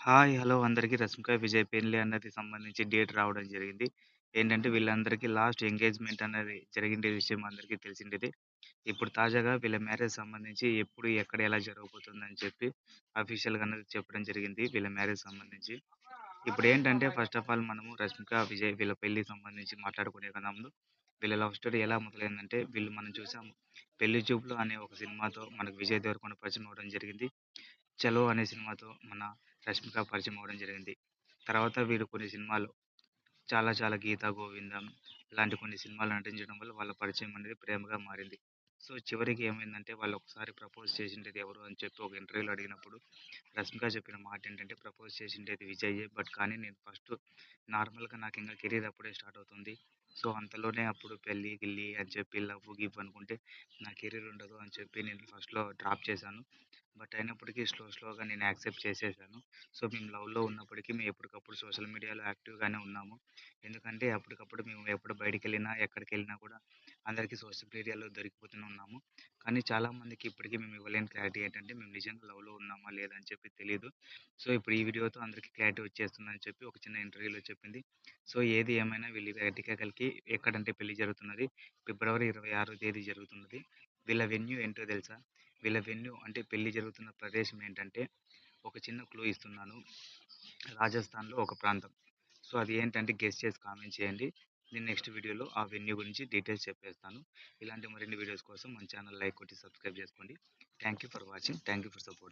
Hi! Hello! అందరికి 'రష్మిక విజయ్' పెళ్లి అన్నది సంబంధించి డేట్ రావడం జరిగింది. ఏంటంటే వీళ్ళందరికీ లాస్ట్ ఎంగేజ్‌మెంట్ అన్నది జరిగిండే విషయం అందరికీ తెలిసిండిదే. ఇప్పుడు తాజాగా వీళ్ళ మ్యారేజ్ సంబంధించి ఎప్పుడు, ఎక్కడ, ఎలా జరగబోతుందని చెప్పి అఫీషియల్‌గా అన్నది చెప్పడం జరిగింది వీళ్ళ మ్యారేజ్ సంబంధించి. ఇప్పుడేంటంటే ఫస్ట్ ఆఫ్ ఆల్ మనము 'రష్మిక విజయ్' వీళ్ళ పెళ్లి సంబంధించి మాట్లాడుకునే క్రమంలో వీళ్ళ లవ్ స్టోరీ ఎలా మొదలైందంటే వీళ్ళు మనం చూసాము 'పెళ్లి చూపులు' అనే ఒక సినిమాతో మనకు విజయ్ దేవరకొండ పరిచయం అవ్వడం జరిగింది. 'చలో' అనే సినిమాతో మన రష్మిక పరిచయం అవ్వడం జరిగింది. తర్వాత వీరు కొన్ని సినిమాలు చాలా చాలా 'గీతా గోవిందం' ఇలాంటి కొన్ని సినిమాలు నటించడం వల్ల వాళ్ళ పరిచయం అనేది ప్రేమగా మారింది. సో, చివరికి ఏమైందంటే వాళ్ళు ఒకసారి ప్రపోజ్ చేసిండేది ఎవరు అని చెప్పి ఒక ఇంటర్వ్యూలో అడిగినప్పుడు రష్మిక చెప్పిన మాట ఏంటంటే ప్రపోజ్ చేసిండేది విజయ్యే. బట్ కానీ నేను ఫస్ట్ నార్మల్‌గా నాకింకా కెరీర్ అప్పుడే స్టార్ట్ అవుతుంది. సో, అంతలోనే అప్పుడు పెళ్లి, గిల్లి అని చెప్పి లవ్వు, గివ్వు అనుకుంటే నా కెరీర్ ఉండదు అని చెప్పి నేను ఫస్ట్‌లో డ్రాప్ చేశాను. బట్ అయినప్పటికీ స్లోగా నేను యాక్సెప్ట్ చేసేసాను. సో, మేము లవ్‌లో ఉన్నప్పటికీ మేము ఎప్పటికప్పుడు సోషల్ మీడియాలో యాక్టివ్‌గానే ఉన్నాము. ఎందుకంటే అప్పటికప్పుడు మేము ఎప్పుడు బయటికెళ్ళినా, ఎక్కడికెళ్ళినా కూడా అందరికీ సోషల్ మీడియాలో దొరికిపోతూనే ఉన్నాము. కానీ చాలామందికి ఇప్పటికీ మేము ఇవ్వలేని క్లారిటీ ఏంటంటే మేము నిజంగా లవ్‌లో ఉన్నామా లేదా అని చెప్పి తెలీదు. సో, ఇప్పుడు ఈ వీడియోతో అందరికీ క్లారిటీ వచ్చేస్తుందని చెప్పి ఒక చిన్న ఇంటర్వ్యూలో చెప్పింది. సో, ఏది ఏమైనా వీళ్ళు ఎట్టకేలకి ఎక్కడంటే పెళ్లి జరుగుతున్నది ఫిబ్రవరి 26వ తేదీ జరుగుతున్నది. వీళ్ళ వెన్యూ ఏంటో తెలుసా? వీళ్ళ వెన్యూ అంటే పెళ్లి జరుగుతున్న ప్రదేశం ఏంటంటే ఒక చిన్న క్లూ ఇస్తున్నాను. రాజస్థాన్‌లో ఒక ప్రాంతం. సో, అది ఏంటంటే గెస్ చేసి కామెంట్ చేయండి. నేను నెక్స్ట్ వీడియోలో ఆ వెన్యూ గురించి డీటెయిల్స్ చెప్పేస్తాను. ఇలాంటి మరిన్ని వీడియోస్ కోసం మన ఛానల్ లైక్ కొట్టి సబ్స్క్రైబ్ చేసుకోండి. Thank you for watching. Thank you for supporting.